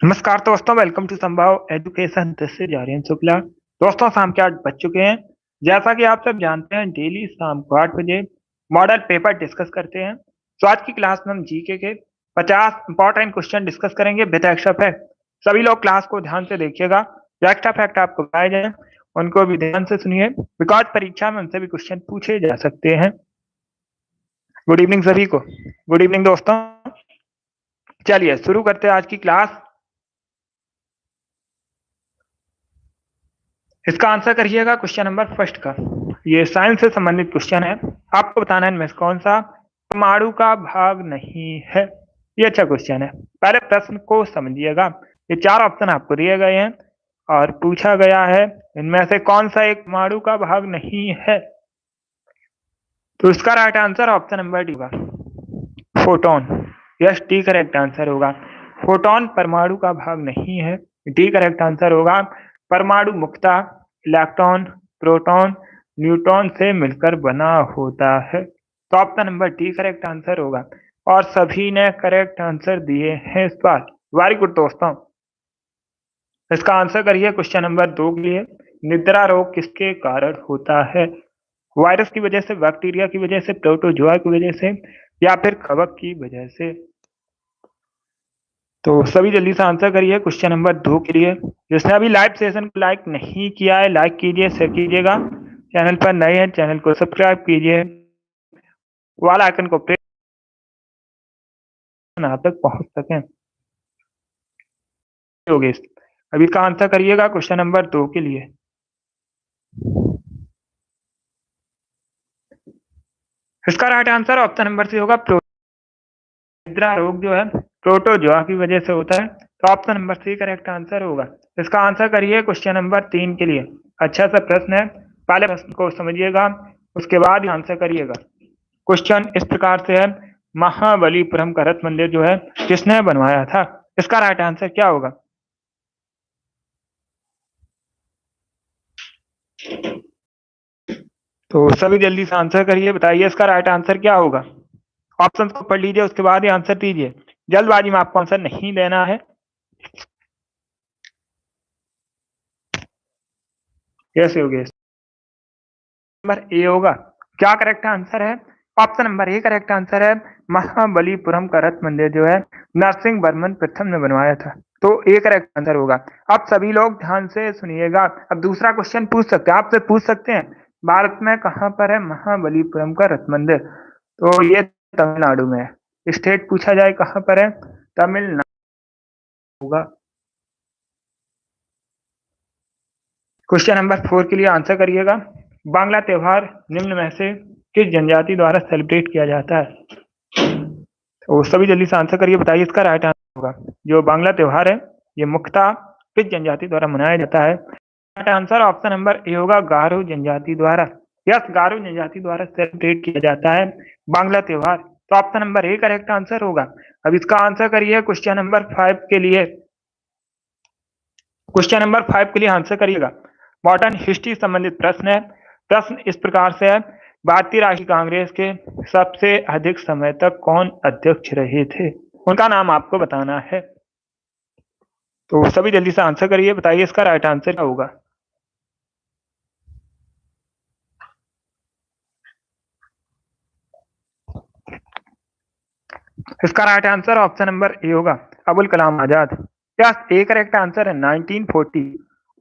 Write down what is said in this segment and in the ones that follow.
नमस्कार दोस्तों, welcome to Sambhav education. This is Aryan Shukla. दोस्तों, शाम के 8 बज चुके हैं। जैसा कि आप सब जानते हैं, डेली शाम को 8 बजे मॉडल पेपर डिस्कस करते हैं। तो आज की क्लास में हम जीके के 50 इंपॉर्टेंट क्वेश्चन डिस्कस करेंगे विद एक्स्ट्रा फैक्ट। सभी लोग क्लास को ध्यान से देखिएगा। जो एक्स्ट्रा फैक्ट आपको बताए जाए उनको भी ध्यान से सुनिए, बिकॉज परीक्षा में उनसे भी क्वेश्चन पूछे जा सकते हैं। गुड इवनिंग सभी को। गुड इवनिंग दोस्तों। चलिए शुरू करते हैं आज की क्लास। इसका आंसर करिएगा क्वेश्चन नंबर फर्स्ट का। ये साइंस से संबंधित क्वेश्चन है। आपको बताना है इनमें से कौन सा परमाणु का भाग नहीं है। ये अच्छा क्वेश्चन है। पहले प्रश्न को समझिएगा। ये 4 ऑप्शन आपको दिए गए हैं और पूछा गया है इनमें से कौन सा एक परमाणु का भाग नहीं है। तो इसका right answer option number D होगा, photon. Yes, D correct answer होगा। फोटोन परमाणु का भाग नहीं है। डी करेक्ट आंसर होगा। परमाणु मुख्यतः इलेक्ट्रॉन, प्रोटॉन, न्यूट्रॉन से मिलकर बना होता है। तो option number D correct answer होगा। और सभी ने करेक्ट आंसर दिए हैं इस बार। वेरी गुड दोस्तों। इसका आंसर करिए क्वेश्चन नंबर 2 के लिए। निद्रा रोग किसके कारण होता है? वायरस की वजह से, बैक्टीरिया की वजह से, प्रोटोजोआ की वजह से, या फिर कवक की वजह से? तो सभी जल्दी से आंसर करिए क्वेश्चन नंबर 2 के लिए। जिसने अभी लाइव सेशन को लाइक नहीं किया है, लाइक कीजिए, शेयर कीजिएगा। चैनल पर नए हैं, चैनल को सब्सक्राइब कीजिए, वाल आइकन को प्रेस यहाँ तक पहुंच सकें। योगेश, अभी इसका आंसर करिएगा क्वेश्चन नंबर 2 के लिए। इसका right answer option number C होगा, निद्रा रोग जो है प्रोटोजोआ की वजह से होता है। तो option number C correct answer होगा। इसका आंसर करिए क्वेश्चन नंबर 3 के लिए। अच्छा सा प्रश्न है, पहले प्रश्न को समझिएगा, उसके बाद आंसर करिएगा। क्वेश्चन इस प्रकार से है, महाबलीपुरम का रथ मंदिर जो है किसने बनवाया था? इसका राइट आंसर क्या होगा? तो सभी जल्दी से आंसर करिए, बताइए इसका राइट आंसर क्या होगा। ऑप्शन को पढ़ लीजिए, उसके बाद ही आंसर दीजिए। जल्दबाजी में आपको आंसर नहीं देना है। यस योगेश, नंबर ए होगा। क्या करेक्ट आंसर है? Option number A correct answer है। महाबलीपुरम का रथ मंदिर जो है नरसिंह वर्मन प्रथम ने बनवाया था। तो ए करेक्ट आंसर होगा। अब सभी लोग ध्यान से सुनिएगा। अब दूसरा क्वेश्चन पूछ सकते हैं, आपसे पूछ सकते हैं भारत में कहां पर है महाबलीपुरम का रथ मंदिर? तो ये तमिलनाडु में है। स्टेट पूछा जाए कहां पर है? तमिलनाडु होगा। क्वेश्चन नंबर 4 के लिए आंसर करिएगा। बांग्ला त्योहार निम्न में से किस जनजाति द्वारा सेलिब्रेट किया जाता है? तो सभी जल्दी से आंसर करिए, बताइए इसका राइट आंसर होगा। जो बांग्ला त्योहार है ये मुख्यतः किस जनजाति द्वारा मनाया जाता है? राइट आंसर ऑप्शन नंबर ए होगा, गारो जनजाति द्वारा। यस, गारो जनजाति द्वारा सेलिब्रेट किया जाता है बांग्ला त्योहार। तो option number A correct answer होगा। अब इसका आंसर करिए क्वेश्चन नंबर 5 के लिए। क्वेश्चन नंबर 5 के लिए आंसर करिएगा। मॉडर्न हिस्ट्री संबंधित प्रश्न है। प्रश्न इस प्रकार से है, भारतीय राष्ट्रीय कांग्रेस के सबसे अधिक समय तक कौन अध्यक्ष रहे थे? उनका नाम आपको बताना है। तो सभी जल्दी से आंसर करिए, बताइए इसका राइट आंसर क्या होगा। इसका राइट आंसर ऑप्शन नंबर ए होगा, अबुल कलाम आजाद। यस, ए करेक्ट आंसर है।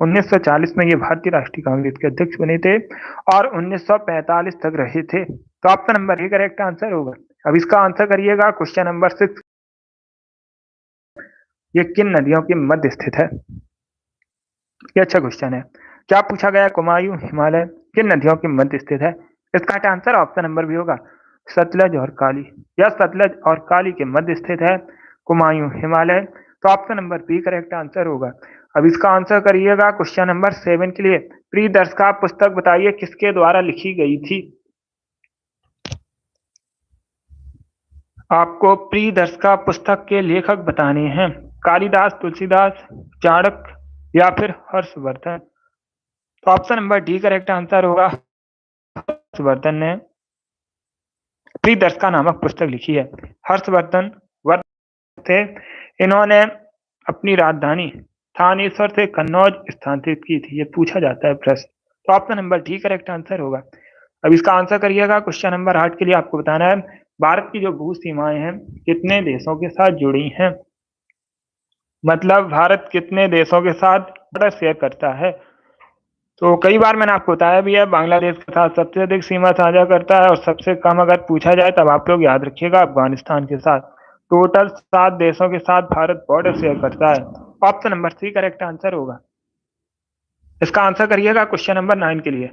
1940 में ये भारतीय राष्ट्रीय कांग्रेस के अध्यक्ष बने थे और 1945 तक रहे थे। तो option number A correct answer होगा। अब इसका आंसर करिएगा क्वेश्चन नंबर 6। ये किन नदियों के मध्य स्थित है? ये अच्छा क्वेश्चन है। क्या पूछा गया? कुमायूं हिमालय किन नदियों के मध्य स्थित है? इसका आंसर ऑप्शन नंबर बी होगा, सतलज और काली। या सतलज और काली के मध्य स्थित है कुमायूं हिमालय। तो option number B correct answer होगा। अब इसका आंसर करिएगा क्वेश्चन नंबर 7 के लिए। प्रियदर्शिका पुस्तक बताइए किसके द्वारा लिखी गई थी? आपको प्रियदर्शिका पुस्तक के लेखक बताने हैं। कालिदास, तुलसीदास, चाणक्य या फिर हर्षवर्धन? तो option number D correct answer होगा, हर्षवर्धन ने प्रियदर्शिका नामक पुस्तक लिखी है। हर्षवर्धन थे, इन्होंने अपनी राजधानी थानेश्वर से कन्नौज स्थानांतरित की थी? ये पूछा जाता है प्रश्न। तो option number D correct answer होगा। अब इसका आंसर करिएगा। क्वेश्चन नंबर 8 के लिए आपको बताना है भारत की जो भू सीमाएं हैं कितने देशों के साथ जुड़ी हैं, मतलब भारत कितने देशों के साथ बॉर्डर शेयर करता है। तो कई बार मैंने आपको बताया भी है, बांग्लादेश के साथ सबसे अधिक सीमा साझा करता है और सबसे कम अगर पूछा जाए तब आप लोग याद रखिएगा अफगानिस्तान के साथ। टोटल 7 देशों के साथ भारत बॉर्डर शेयर करता है। Option number C correct answer होगा। इसका आंसर करिएगा क्वेश्चन नंबर 9 के लिए।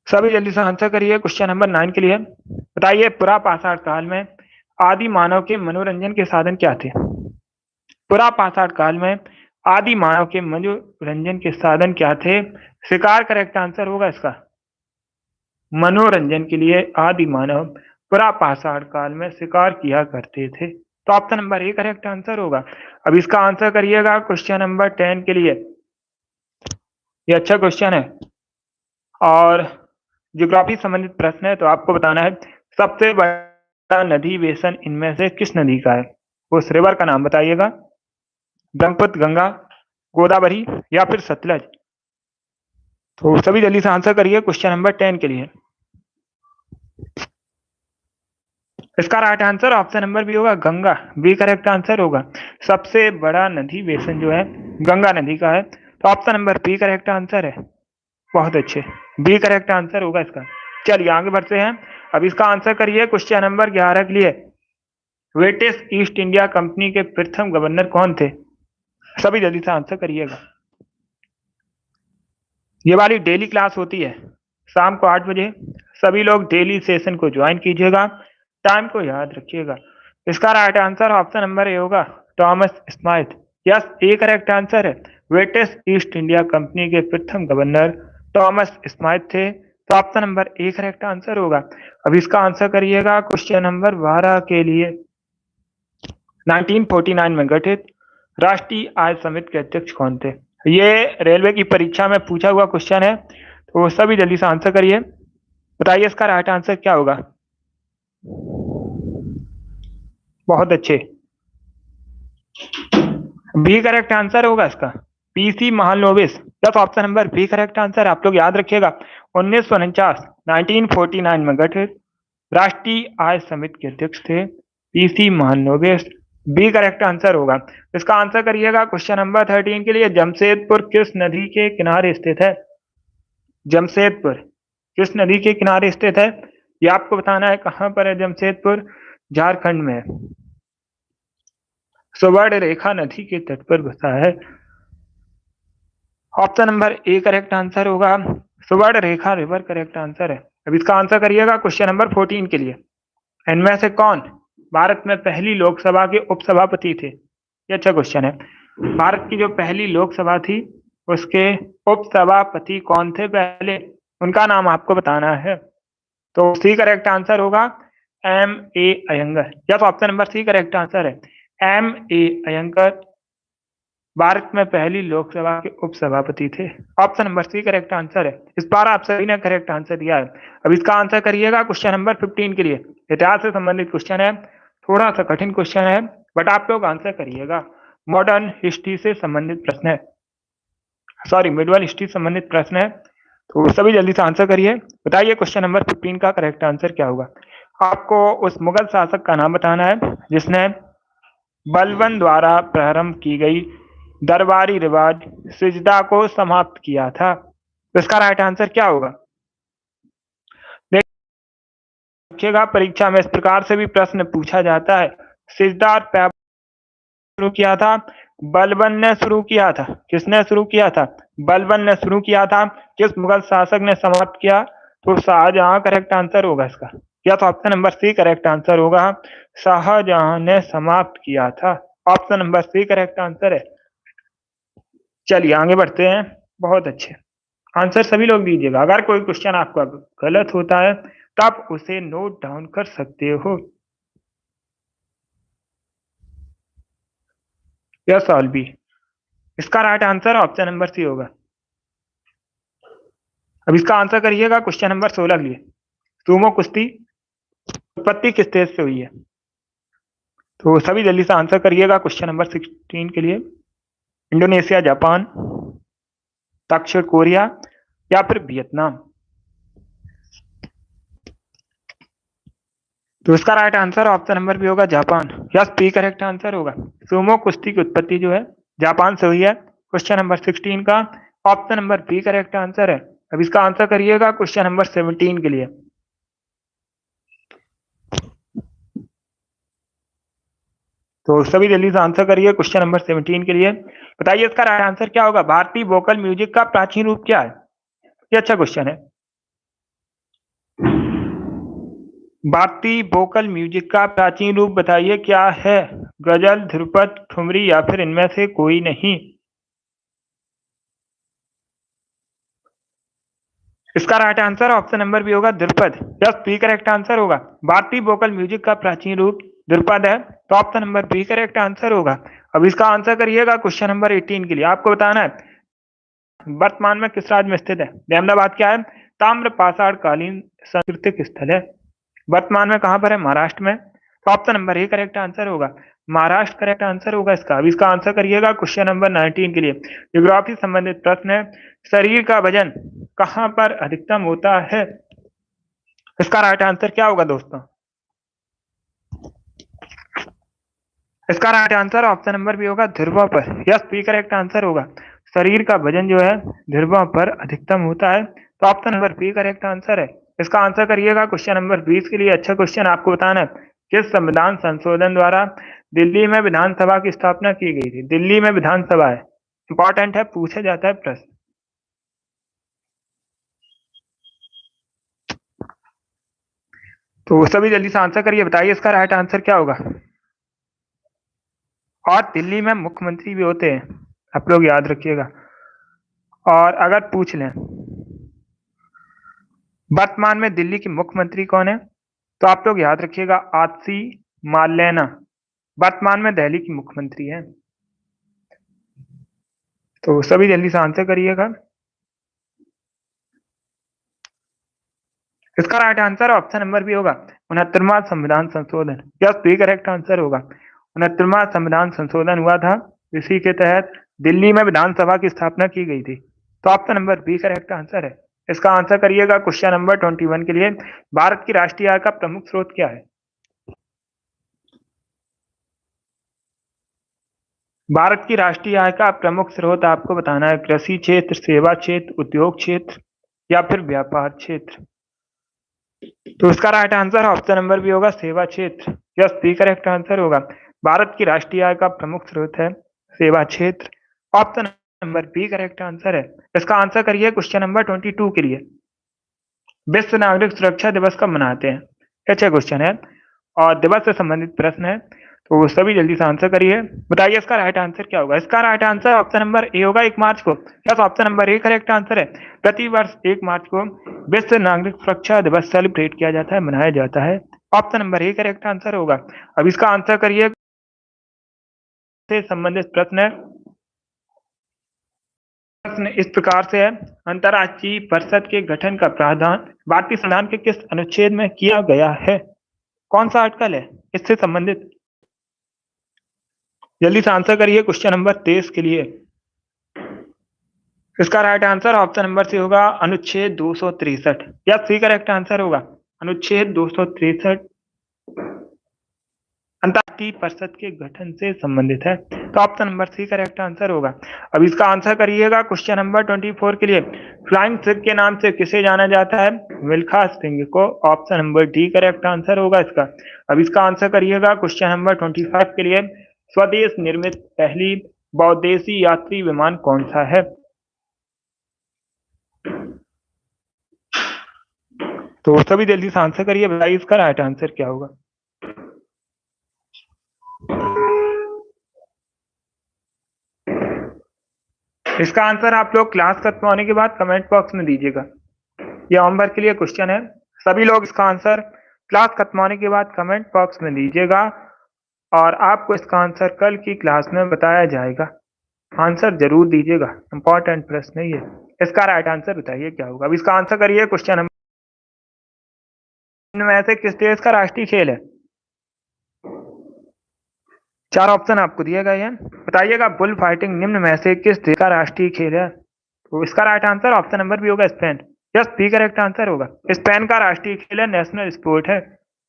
सभी जल्दी से आंसर करिए क्वेश्चन नंबर 9 के लिए। बताइए पुरा पाषाण काल में आदि मानव के मनोरंजन के साधन क्या थे? पुरा पाषाण काल में आदि मानव के मनोरंजन के साधन क्या थे? शिकार करेक्ट आंसर होगा इसका। मनोरंजन के लिए आदि मानव पुरा पाषाण काल में शिकार किया करते थे। तो option number A correct answer होगा। अब इसका आंसर करिएगा क्वेश्चन नंबर 10 के लिए। ये अच्छा क्वेश्चन है और ज्योग्राफी संबंधित प्रश्न है। तो आपको बताना है सबसे बड़ा नदी बेसन इनमें से किस नदी का है? उस रिवर का नाम बताइएगा। ब्रह्मपुत्र, गंगा, गोदावरी या फिर सतलज। तो सभी जल्दी से आंसर करिए क्वेश्चन नंबर 10 के लिए। इसका right answer option number B होगा, गंगा। बी करेक्ट आंसर होगा। सबसे बड़ा नदी बेसन जो है गंगा नदी का है। तो option number B correct answer है। बहुत अच्छे, बी करेक्ट आंसर होगा इसका। चलिए आगे बढ़ते हैं। अब इसका आंसर करिए क्वेश्चन नंबर 11 के लिए। ब्रिटिश ईस्ट इंडिया कंपनी के प्रथम गवर्नर कौन थे? सभी जल्दी से आंसर करिएगा। ये वाली डेली क्लास होती है शाम को 8 बजे। सभी लोग डेली सेशन को ज्वाइन कीजिएगा, टाइम को याद रखिएगा। इसका राइट आंसर ऑप्शन नंबर ए होगा, थॉमस स्माइथ। यस, ए करेक्ट आंसर है। ब्रिटिश ईस्ट इंडिया कंपनी के प्रथम गवर्नर थॉमस स्माइथ थे। तो option number A correct answer होगा। अब इसका आंसर करिएगा क्वेश्चन नंबर 12 के लिए। 1949 में गठित राष्ट्रीय आय समिति के अध्यक्ष कौन थे? ये रेलवे की परीक्षा में पूछा हुआ क्वेश्चन है, तो सभी जल्दी से आंसर करिए। बताइए इसका राइट आंसर क्या होगा। बहुत अच्छे, बी करेक्ट आंसर होगा इसका, पीसी महालनोबिस। दस option number B correct answer. आप लोग याद रखिएगा 1949 में गठित राष्ट्रीय आय समिति के अध्यक्ष थे PC Mahalanobis. B correct answer होगा। इसका आंसर करिएगा क्वेश्चन नंबर 13 के लिए। जमशेदपुर किस नदी के किनारे स्थित है? जमशेदपुर किस नदी के किनारे स्थित है? ये आपको बताना है। कहां पर है जमशेदपुर? झारखंड में है। सुवर्ण रेखा नदी के तट पर बसा है। Option number A correct answer होगा। सुवर्ण रेखा रिवर करेक्ट आंसर है। अब इसका आंसर करिएगा क्वेश्चन नंबर 14 के लिए। इनमें से कौन भारत में पहली लोकसभा के उपसभापति थे? ये अच्छा क्वेश्चन है। भारत की जो पहली लोकसभा थी उसके उपसभापति कौन थे पहले? उनका नाम आपको बताना है। तो सी करेक्ट आंसर होगा, एम ए अयंगर। या तो option number C correct answer है। एम ए अयंगर भारत में पहली लोकसभा के उपसभापति थे। Option number C correct answer है। इस बार आप सभी ने करेक्ट आंसर दिया है। अब इसका आंसर करिएगा क्वेश्चन नंबर 15 के लिए। इतिहास से संबंधित क्वेश्चन है, थोड़ा सा कठिन क्वेश्चन है बट आप लोग आंसर करिएगा। मॉडर्न हिस्ट्री से संबंधित प्रश्न है, सॉरी मिडवल हिस्ट्री संबंधित प्रश्न है। तो सभी जल्दी से आंसर करिए। बताइए क्वेश्चन नंबर 15 का करेक्ट आंसर क्या होगा। आपको उस मुगल शासक का नाम बताना है जिसने बलबन द्वारा प्रारंभ की गई दरबारी रिवाज सिजदा को समाप्त किया था। इसका राइट आंसर क्या होगा? देखिएगा परीक्षा में इस प्रकार से भी प्रश्न पूछा जाता है। सिजदा और शुरू किया था, बलबन ने शुरू किया था। किसने शुरू किया था? बलबन ने शुरू किया था। किस मुगल शासक ने समाप्त किया? तो शाहजहां करेक्ट आंसर होगा इसका। या तो option number C correct answer होगा, शाहजहां ने समाप्त किया था। Option number C correct answer है। चलिए आगे बढ़ते हैं। बहुत अच्छे आंसर सभी लोग दीजिएगा। अगर कोई क्वेश्चन आपका गलत होता है तो आप उसे नोट डाउन कर सकते हो। Yes all B. इसका right answer option number C होगा। अब इसका आंसर करिएगा क्वेश्चन नंबर 16 के लिए। सुमो कुश्ती उत्पत्ति किस देश से हुई है? तो सभी जल्दी से आंसर करिएगा क्वेश्चन नंबर 16 के लिए। इंडोनेशिया, जापान, दक्षिण कोरिया या फिर वियतनाम। तो इसका right answer option number B होगा Japan. Yes, B correct answer होगा। सुमो कुश्ती की उत्पत्ति जो है जापान से हुई है। क्वेश्चन नंबर 16 का option number B correct answer है। अब इसका आंसर करिएगा क्वेश्चन नंबर 17 के लिए। तो सभी जल्दी से आंसर करिए क्वेश्चन नंबर 17 के लिए। बताइए इसका राइट आंसर क्या होगा। भारतीय वोकल म्यूजिक का प्राचीन रूप क्या है। ये अच्छा क्वेश्चन है। भारतीय वोकल म्यूजिक का प्राचीन रूप बताइए क्या है। गजल, ध्रुपद, ठुमरी या फिर इनमें से कोई नहीं। इसका right answer option number B होगा dhrupad. Yes, B correct answer होगा। भारतीय वोकल म्यूजिक का प्राचीन रूप ध्रुपद है, तो option number B correct answer होगा। अब इसका आंसर करिएगा क्वेश्चन नंबर 18 के लिए। आपको बताना है वर्तमान में किस राज्य में स्थित है। अहमदाबाद क्या है। ताम्र पाषाण कालीन सांस्कृतिक स्थल है। वर्तमान में कहां पर है। महाराष्ट्र में। तो option number A correct answer होगा। महाराष्ट्र करेक्ट आंसर होगा इसका। अब इसका आंसर करिएगा क्वेश्चन नंबर 19 के लिए। ज्योग्राफी संबंधित प्रश्न है। शरीर का वजन कहां पर अधिकतम होता है। इसका राइट आंसर क्या होगा दोस्तों। इसका right answer option number B होगा ध्रुवों पर। यस, बी करेक्ट आंसर होगा। शरीर का वजन जो है ध्रुवों पर अधिकतम होता है, तो option number B correct answer है। इसका आंसर करिएगा क्वेश्चन नंबर 20 के लिए। अच्छा क्वेश्चन। आपको बताना है किस संविधान संशोधन द्वारा दिल्ली में विधानसभा की स्थापना की गई थी। दिल्ली में विधानसभा है, इंपॉर्टेंट है, पूछा जाता है प्रश्न। तो सभी जल्दी से आंसर करिए। बताइए इसका राइट आंसर क्या होगा। और दिल्ली में मुख्यमंत्री भी होते हैं, आप लोग याद रखिएगा। और अगर पूछ लें वर्तमान में दिल्ली की मुख्यमंत्री कौन है, तो आप लोग याद रखिएगा आतिशी मार्लेना वर्तमान में दिल्ली की मुख्यमंत्री है। तो सभी जल्दी से आंसर करिएगा। इसका राइट आंसर ऑप्शन नंबर भी होगा 69वां संविधान संशोधन। यस, बी करेक्ट आंसर होगा। 69वां संविधान संशोधन हुआ था, इसी के तहत दिल्ली में विधानसभा की स्थापना की गई थी, तो option number B correct answer है। इसका आंसर करिएगा क्वेश्चन नंबर 21 के लिए। भारत की राष्ट्रीय आय का प्रमुख स्रोत क्या है। भारत की राष्ट्रीय आय का प्रमुख स्रोत आपको बताना है कृषि क्षेत्र, सेवा क्षेत्र, उद्योग क्षेत्र या फिर व्यापार क्षेत्र। तो इसका राइट आंसर ऑप्शन नंबर भी होगा सेवा क्षेत्र। यस, बी करेक्ट आंसर होगा। भारत की राष्ट्रीय आय का प्रमुख स्रोत है सेवा क्षेत्र। Option number B correct answer है। इसका आंसर करिए क्वेश्चन नंबर 22 के लिए। विश्व नागरिक सुरक्षा दिवस कब मनाते हैं। अच्छा क्वेश्चन है और दिवस से संबंधित प्रश्न है, तो सभी जल्दी से आंसर करिए। बताइए इसका राइट आंसर क्या होगा। इसका राइट आंसर ऑप्शन नंबर ए होगा 1 मार्च को। Yes, option number A correct answer है। प्रति वर्ष 1 मार्च को विश्व नागरिक सुरक्षा दिवस सेलिब्रेट किया जाता है, मनाया जाता है। Option number A correct answer होगा। अब इसका आंसर करिए से संबंधित प्रश्न है। प्रश्न इस प्रकार से है, अंतर्राष्ट्रीय परिषद के गठन का प्रावधान भारतीय संविधान के किस अनुच्छेद में किया गया है। कौन सा आर्टिकल है इससे संबंधित। जल्दी से आंसर करिए क्वेश्चन नंबर 23 के लिए। इसका right answer option number C होगा अनुच्छेद 263। यह सी करेक्ट आंसर होगा। अनुच्छेद 263 अंतर्राष्ट्रीय परिषद के गठन से संबंधित है, तो option number C correct answer होगा। अब इसका आंसर करिएगा क्वेश्चन नंबर 24 के लिए। फ्लाइंग सिख के नाम से किसे जाना जाता है। मिल्खा सिंह को। Option number D correct answer होगा इसका। अब इसका आंसर करिएगा क्वेश्चन नंबर 25 के लिए। स्वदेश निर्मित पहली बहुउद्देशीय यात्री विमान कौन सा है। तो सभी जल्दी से आंसर करिए। बताइए इसका राइट आंसर क्या होगा। इसका आंसर आप लोग क्लास खत्म होने के बाद कमेंट बॉक्स में दीजिएगा। यह होमवर्क के लिए क्वेश्चन है। सभी लोग इसका आंसर क्लास खत्म होने के बाद कमेंट बॉक्स में दीजिएगा और आपको इसका आंसर कल की क्लास में बताया जाएगा। आंसर जरूर दीजिएगा, इंपॉर्टेंट प्रश्न है ये। इसका राइट आंसर बताइए क्या होगा। अब इसका आंसर करिए क्वेश्चन नंबर में से किस देश का राष्ट्रीय खेल है। चार ऑप्शन आपको दिए गए हैं, बताइएगा बुल फाइटिंग निम्न में से किस देश का राष्ट्रीय खेल है? तो इसका right answer option number B होगा Spain. Yes, B correct answer होगा। स्पेन का राष्ट्रीय खेल है, नेशनल स्पोर्ट है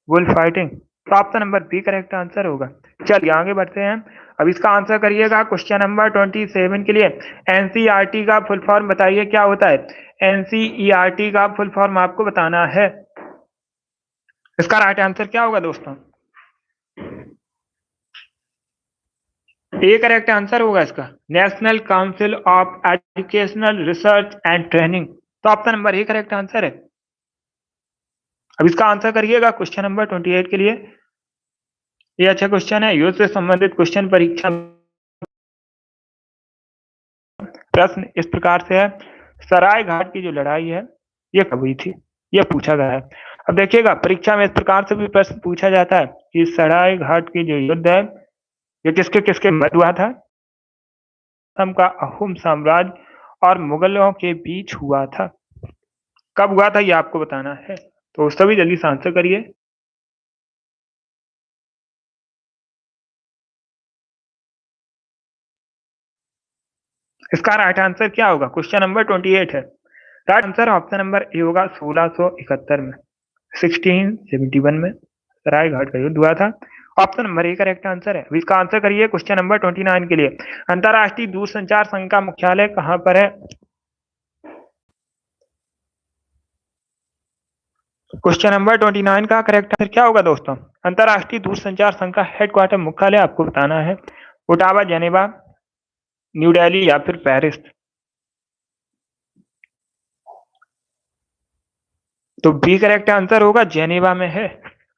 बुल फाइटिंग। तो option number B correct answer होगा। चलिए आगे बढ़ते हैं। अब इसका आंसर करिएगा क्वेश्चन नंबर 27 के लिए। एनसीईआरटी का फुल फॉर्म बताइए क्या होता है? एनसीईआरटी का फुल फॉर्म आपको बताना है। इसका राइट आंसर क्या होगा दोस्तों? ए करेक्ट आंसर होगा इसका, National Council of Educational Research and Training. तो option number A correct answer है। अब इसका आंसर करिएगा क्वेश्चन नंबर 28 के लिए। ये अच्छा क्वेश्चन है, युद्ध से संबंधित क्वेश्चन परीक्षा। प्रश्न इस प्रकार से है, सराय घाट की जो लड़ाई है ये कब हुई थी? यह पूछा गया है। अब देखिएगा परीक्षा में इस प्रकार से भी प्रश्न पूछा जाता है कि सराय घाट की जो युद्ध है ये किसके किसके मध्य हुआ था? का अहोम साम्राज्य और मुगलों के बीच हुआ था। कब हुआ था ये आपको बताना है, तो सभी जल्दी से आंसर करिए। इसका राइट आंसर क्या होगा? क्वेश्चन नंबर 28 है। राइट आंसर ऑप्शन नंबर ए होगा 1671 में, 1671 में सराय घाट का युद्ध हुआ था। Option number A correct answer है। इसका आंसर करिए क्वेश्चन नंबर 29 के लिए। अंतरराष्ट्रीय दूरसंचार संघ का मुख्यालय कहां पर है? क्वेश्चन नंबर 29 का करेक्ट आंसर क्या होगा दोस्तों? अंतरराष्ट्रीय दूरसंचार संघ का हेडक्वार्टर मुख्यालय आपको बताना है। ओटावा, जेनेवा, न्यू दिल्ली या फिर पेरिस। तो बी करेक्ट आंसर होगा, जेनेवा में है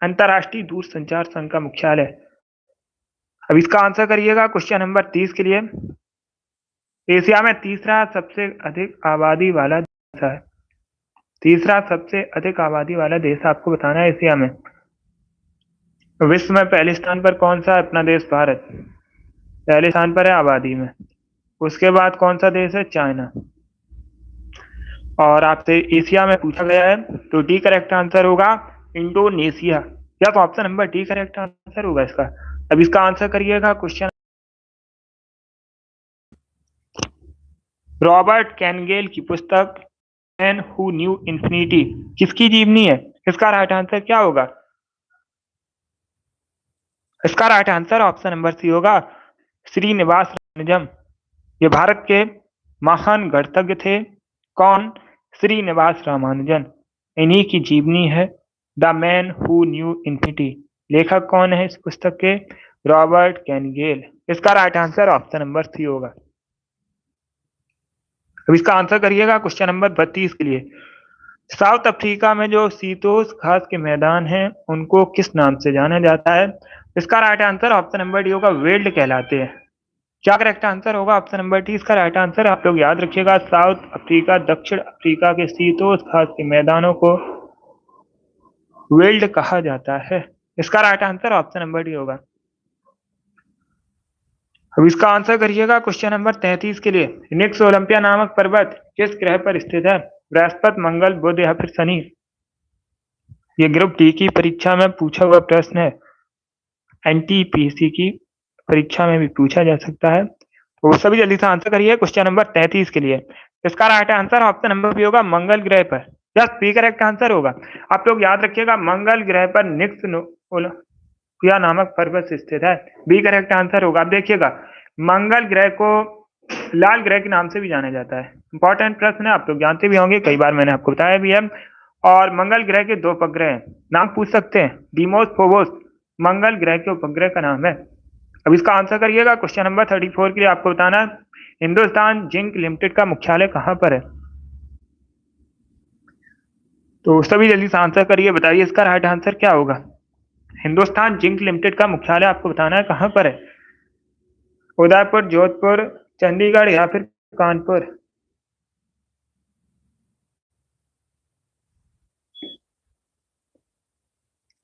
अंतरराष्ट्रीय दूरसंचार संघ का मुख्यालय। अब इसका आंसर करिएगा क्वेश्चन नंबर 30 के लिए। एशिया में तीसरा सबसे अधिक आबादी वाला देश है। तीसरा सबसे अधिक आबादी वाला देश आपको बताना है एशिया में। विश्व में पहले स्थान पर कौन सा है? अपना देश भारत पहले स्थान पर है आबादी में। उसके बाद कौन सा देश है? चाइना। और आपसे एशिया में पूछा गया है तो डी करेक्ट आंसर होगा इंडोनेशिया। या तो option number D correct answer होगा इसका। अब इसका आंसर करिएगा क्वेश्चन। रॉबर्ट कैनगेल की पुस्तक मैन हु न्यू इन्फिनिटी किसकी जीवनी है? इसका राइट आंसर क्या होगा? इसका right answer option number C होगा, श्रीनिवास रामानुजम। ये भारत के महान गणितज्ञ थे। कौन? श्रीनिवास रामानुजन। इन्हीं की जीवनी है the man who knew infinity. लेखक कौन है इस पुस्तक के? Robert Kanigel. इसका right answer option number C होगा। अब इसका आंसर करिएगा क्वेश्चन नंबर 32 के लिए। साउथ अफ्रीका में जो शीतोष्ण घास के मैदान हैं उनको किस नाम से जाना जाता है? इसका right answer option number D होगा, वेल्ड कहलाते हैं। क्या करेक्ट आंसर होगा? ऑप्शन नंबर डी इसका राइट आंसर। आप लोग याद रखिएगा, साउथ अफ्रीका दक्षिण अफ्रीका के शीतोष्ण घास के मैदानों को वेल्ड कहा जाता है। इसका right answer option number D होगा। अब इसका आंसर करिएगा क्वेश्चन नंबर 33 के लिए। निक्स ओलंपिया नामक पर्वत किस ग्रह पर स्थित है? बृहस्पति, मंगल, बुध या फिर शनि? ये ग्रुप डी की परीक्षा में पूछा हुआ प्रश्न है। एनटीपीसी की परीक्षा में भी पूछा जा सकता है, तो सभी जल्दी से आंसर करिए क्वेश्चन नंबर 33 के लिए। इसका right answer option number B होगा, मंगल ग्रह पर। यस, बी करेक्ट आंसर होगा। आप लोग याद रखिएगा, मंगल ग्रह पर निक्स ओलंपिया नामक पर्वत स्थित है। बी करेक्ट आंसर होगा। अब देखिएगा, मंगल ग्रह को लाल ग्रह के नाम से भी जाना जाता है। इंपॉर्टेंट प्रश्न है, आप लोग जानते भी होंगे, कई बार मैंने आपको बताया भी है। और मंगल ग्रह के दो उपग्रह हैं, नाम पूछ सकते हैं, डीमोस, फोबोस। मंगल ग्रह के उपग्रह का नाम है। अब इसका आंसर करिएगा क्वेश्चन नंबर 34 के लिए। आपको बताना, हिंदुस्तान जिंक लिमिटेड का मुख्यालय कहां पर है? तो सभी जल्दी से आंसर करिए, बताइए इसका राइट आंसर क्या होगा? हिंदुस्तान जिंक लिमिटेड का मुख्यालय आपको बताना है कहां पर है। उदयपुर, जोधपुर, चंडीगढ़ या फिर कानपुर?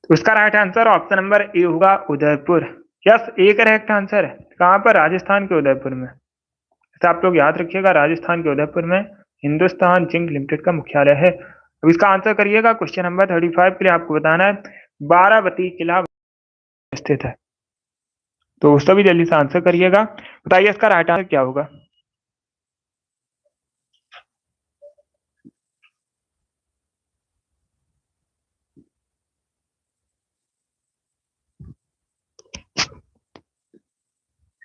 तो इसका राइट आंसर ऑप्शन नंबर ए होगा, उदयपुर। यस, ए करेक्ट आंसर है। कहां पर? राजस्थान के उदयपुर में। तो आप लोग याद रखिएगा, राजस्थान के उदयपुर में हिंदुस्तान जिंक लिमिटेड का मुख्यालय है। अब इसका आंसर करिएगा क्वेश्चन नंबर 35 के लिए। आपको बताना है, बारावती किला स्थित है। तो सभी जल्दी से आंसर करिएगा, बताइए इसका राइट आंसर क्या होगा।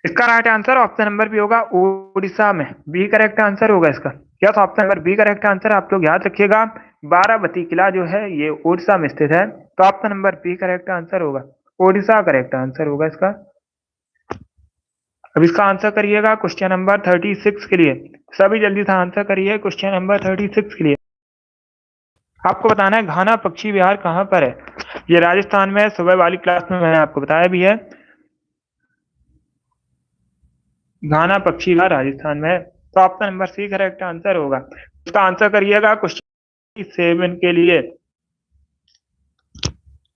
इसका right answer option number B होगा, उड़ीसा में। बी करेक्ट आंसर होगा इसका। Yes, option number B correct answer. आप लोग याद रखिएगा, बाराबती किला जो है ये उड़ीसा में स्थित है, तो option number B correct answer होगा। उड़ीसा करेक्ट आंसर होगा इसका। अब इसका आंसर करिएगा क्वेश्चन नंबर 36 के लिए। सभी जल्दी से आंसर करिए क्वेश्चन नंबर 36 के लिए। आपको बताना है घाना पक्षी विहार कहाँ पर है। ये राजस्थान में है, सुबह वाली क्लास में मैंने आपको बताया भी है। घाना पक्षी विहार राजस्थान में है, तो option number C correct answer होगा। इसका आंसर करिएगा क्वेश्चन 7 के लिए।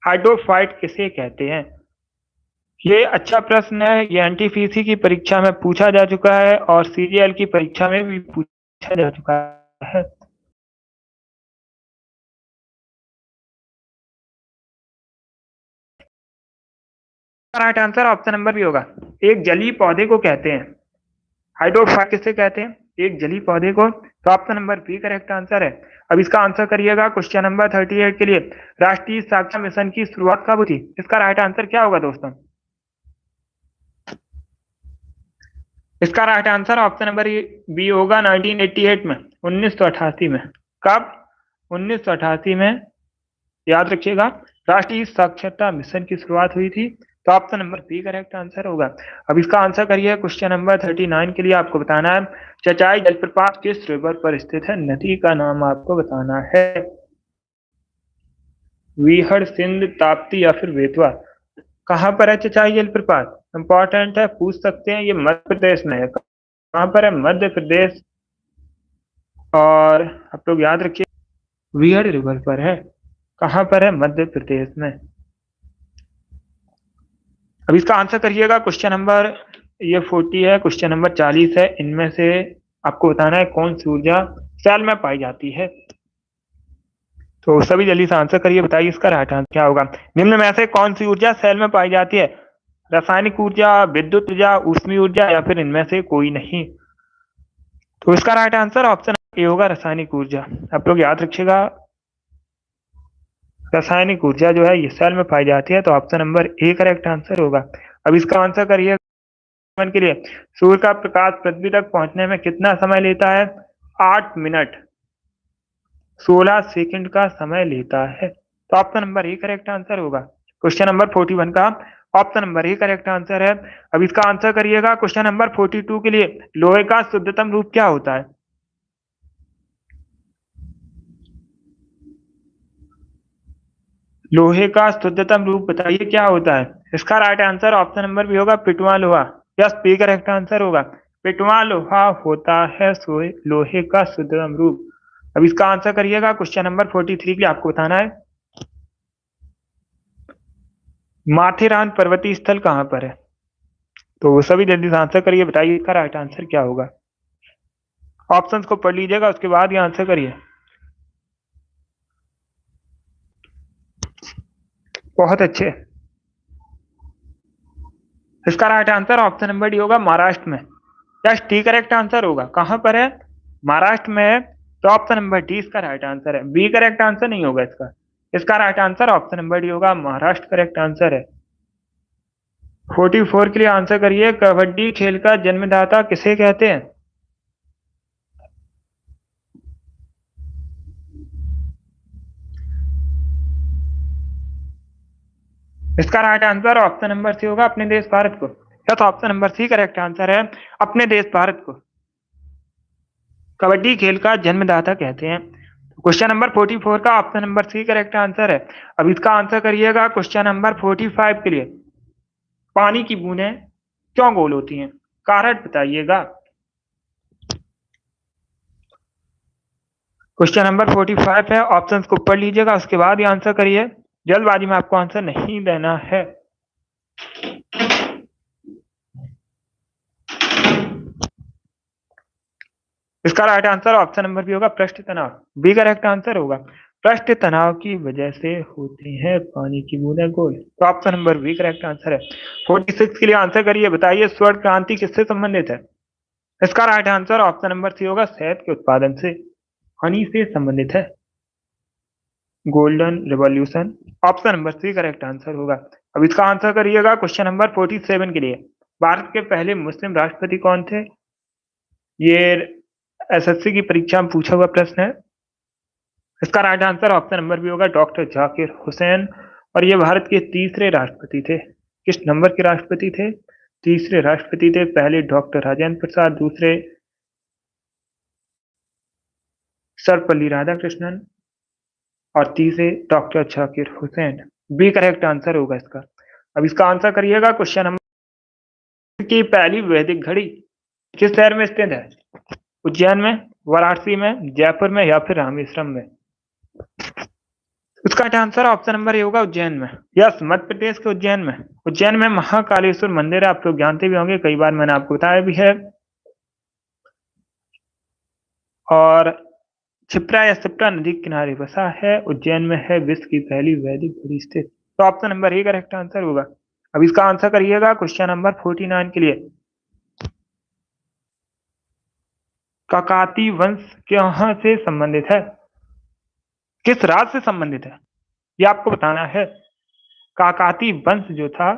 हाइड्रोफाइट किसे कहते हैं। ये अच्छा प्रश्न है, ये एनटीपीसी की परीक्षा में पूछा जा चुका है और सीजीएल की परीक्षा में भी पूछा जा चुका है। राइट आंसर ऑप्शन नंबर भी होगा, एक जलीय पौधे को कहते हैं। हाइड्रोफाइट किसे कहते हैं, एक जलीय पौधे को, तो option number B correct answer है। अब इसका आंसर करिएगा क्वेश्चन नंबर 38 के लिए। राष्ट्रीय साक्षरता मिशन की शुरुआत कब हुई थी। इसका राइट आंसर क्या होगा दोस्तों। इसका right answer option number B होगा 1988 में, 1988 में। कब, 1988 में। याद रखिएगा, राष्ट्रीय साक्षरता मिशन की शुरुआत हुई थी, तो option number B correct answer होगा। अब इसका आंसर करिए क्वेश्चन नंबर 39 के लिए। आपको बताना है चचाई जलप्रपात किस रिवर पर स्थित है, नदी का नाम आपको बताना है। वीहड़, सिंध, ताप्ती या फिर बेतवा। कहाँ पर है चचाई जलप्रपात, इंपॉर्टेंट है, पूछ सकते हैं। ये मध्य प्रदेश में है। कहाँ पर है, मध्य प्रदेश। और आप लोग याद रखिए, वीहड़ रिवर पर है। कहाँ पर है, मध्य प्रदेश में। अब इसका आंसर करिएगा क्वेश्चन नंबर, ये 40 है, क्वेश्चन नंबर 40 है। इनमें से आपको बताना है कौन सी ऊर्जा सेल में पाई जाती है। तो सभी जल्दी से आंसर करिए, बताइए इसका राइट आंसर क्या होगा। निम्न में से कौन सी ऊर्जा सेल में पाई जाती है। रासायनिक ऊर्जा, विद्युत ऊर्जा, ऊष्मीय ऊर्जा या फिर इनमें से कोई नहीं। तो इसका राइट आंसर ऑप्शन ए होगा, रासायनिक ऊर्जा। आप लोग याद रखिएगा, रासायनिक ऊर्जा जो है ये सेल में पाई जाती है, तो option number A correct answer होगा। अब इसका आंसर करिए के लिए। सूर्य का प्रकाश पृथ्वी तक पहुंचने में कितना समय लेता है। 8 मिनट 16 सेकंड का समय लेता है, तो option number A correct answer होगा। क्वेश्चन नंबर 41 का option number A correct answer है। अब इसका आंसर करिएगा क्वेश्चन नंबर 42 के लिए। लोहे का शुद्धतम रूप क्या होता है। लोहे का शुद्धतम रूप बताइए क्या होता है। इसका राइट आंसर ऑप्शन नंबर भी होगा, पिटवा लोहा। यस, पी करेक्ट आंसर होगा। पिटवा लोहा होता है लोहे का शुद्धतम रूप। अब इसका आंसर करिएगा क्वेश्चन नंबर 43 के लिए। आपको बताना है माथेरान पर्वतीय स्थल कहां पर है। तो वो सभी जल्दी से आंसर करिए, बताइए इसका राइट आंसर क्या होगा। ऑप्शंस को पढ़ लीजिएगा, उसके बाद ही आंसर करिए। बहुत अच्छे। इसका right answer option number D होगा, महाराष्ट्र में। यस, टी करेक्ट आंसर होगा। कहां पर है, महाराष्ट्र में है, तो ऑप्शन नंबर डी इसका राइट आंसर है। बी करेक्ट आंसर नहीं होगा इसका। इसका right answer option number D होगा, महाराष्ट्र करेक्ट आंसर है। 44 के लिए आंसर करिए। कबड्डी खेल का जन्मदाता किसे कहते हैं। इसका right answer option number C होगा, अपने देश भारत को। Yes, option number C correct answer है, अपने देश भारत को कबड्डी खेल का जन्मदाता कहते हैं। क्वेश्चन नंबर 44 का option number C correct answer है। अब इसका आंसर करिएगा क्वेश्चन नंबर 45 के लिए। पानी की बूंदें क्यों गोल होती हैं, कारण बताइएगा। क्वेश्चन नंबर 45 है, ऑप्शंस को पढ़ लीजिएगा, उसके बाद ही आंसर करिए। जल्दबाजी में आपको आंसर नहीं देना है। इसका right answer option number B होगा, पृष्ठ तनाव। बी करेक्ट आंसर होगा। पृष्ठ तनाव की वजह से होती है पानी की बूंदें गोल। तो option number B correct answer है। 46 के लिए आंसर करिए, बताइए स्वर्ण क्रांति किससे संबंधित है? इसका right answer option number C होगा, शहद के उत्पादन से, हनी से संबंधित है। Golden revolution, option number C correct answer होगा। अब इसका आंसर करिएगा क्वेश्चन नंबर 47 के लिए। भारत के पहले मुस्लिम राष्ट्रपति कौन थे? ये एसएससी की परीक्षा में पूछा हुआ प्रश्न है। इसका right answer option number B होगा, डॉक्टर जाकिर हुसैन। और ये भारत के तीसरे राष्ट्रपति थे। किस नंबर के राष्ट्रपति थे? तीसरे राष्ट्रपति थे। पहले डॉक्टर राजेंद्र प्रसाद, दूसरे सर्वपल्ली राधाकृष्णन और तीसरे doctor Zakir Hussain. B correct answer होगा इसका। अब इसका आंसर करिएगा क्वेश्चन नंबर की पहली वैदिक घड़ी किस शहर में स्थित है? उज्जैन में, वाराणसी में, जयपुर में या फिर रामेश्वरम में? इसका आंसर ऑप्शन नंबर ए होगा, उज्जैन में। यस, मध्य प्रदेश के उज्जैन में। उज्जैन में महाकालेश्वर मंदिर है, आप लोग जानते भी होंगे, कई बार मैंने आपको बताया भी है। और क्षिप्रा या शिप्रा नदी के किनारे बसा है। उज्जैन में है विश्व की पहली वैदिक घड़ी स्थित। तो option number A correct answer होगा। अब इसका आंसर करिएगा क्वेश्चन नंबर 49 के लिए। काकाती वंश कहां से संबंधित है? किस राज्य से संबंधित है, ये आपको बताना है। काकाती वंश जो था,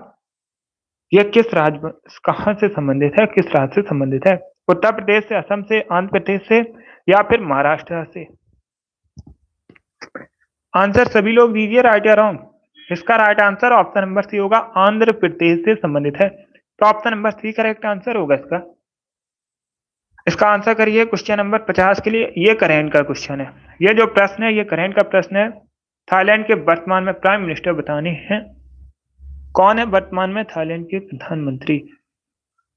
यह किस राज्य, कहां से संबंधित है, किस राज्य से संबंधित है? उत्तर प्रदेश से, असम से, आंध्र प्रदेश से या फिर महाराष्ट्र से? आंसर सभी लोग दीजिए, राइट या रॉन्ग। इसका right answer option number C होगा, आंध्र प्रदेश से संबंधित है। तो option number C correct answer होगा इसका। इसका आंसर करिए क्वेश्चन नंबर 50 के लिए। ये करेंट का क्वेश्चन है, ये जो प्रश्न है ये करेंट का प्रश्न है। थाईलैंड के वर्तमान में प्राइम मिनिस्टर बताने हैं। कौन है वर्तमान में थाईलैंड के प्रधानमंत्री?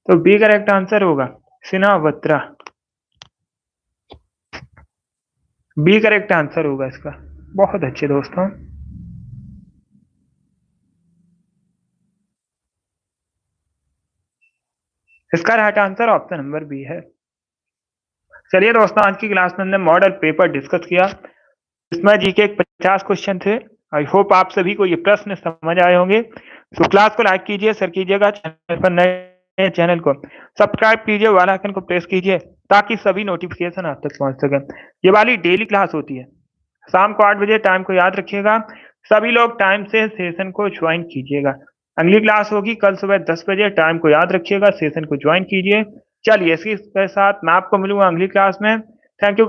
तो बी करेक्ट आंसर होगा, सिनावत्रा। बी करेक्ट आंसर होगा इसका। बहुत अच्छे दोस्तों। इसका right answer option number B है। चलिए दोस्तों, आज की क्लास में हमने मॉडल पेपर डिस्कस किया। इसमें जीके 50 क्वेश्चन थे। आई होप आप सभी को ये प्रश्न समझ आए होंगे। तो क्लास को लाइक कीजिए, शेयर कीजिएगा, चैनल पर नए चैनल को सब्सक्राइब कीजिए, वाल आइकन को प्रेस कीजिए ताकि सभी नोटिफिकेशन आप तक पहुंच सके। ये वाली डेली क्लास होती है शाम को 8 बजे। टाइम को याद रखिएगा, सभी लोग टाइम से सेशन को ज्वाइन कीजिएगा। अगली क्लास होगी कल सुबह 10 बजे। टाइम को याद रखिएगा, सेशन को ज्वाइन कीजिए। चलिए, इसी के साथ मैं आपको मिलूंगा अगली क्लास में। Thank you.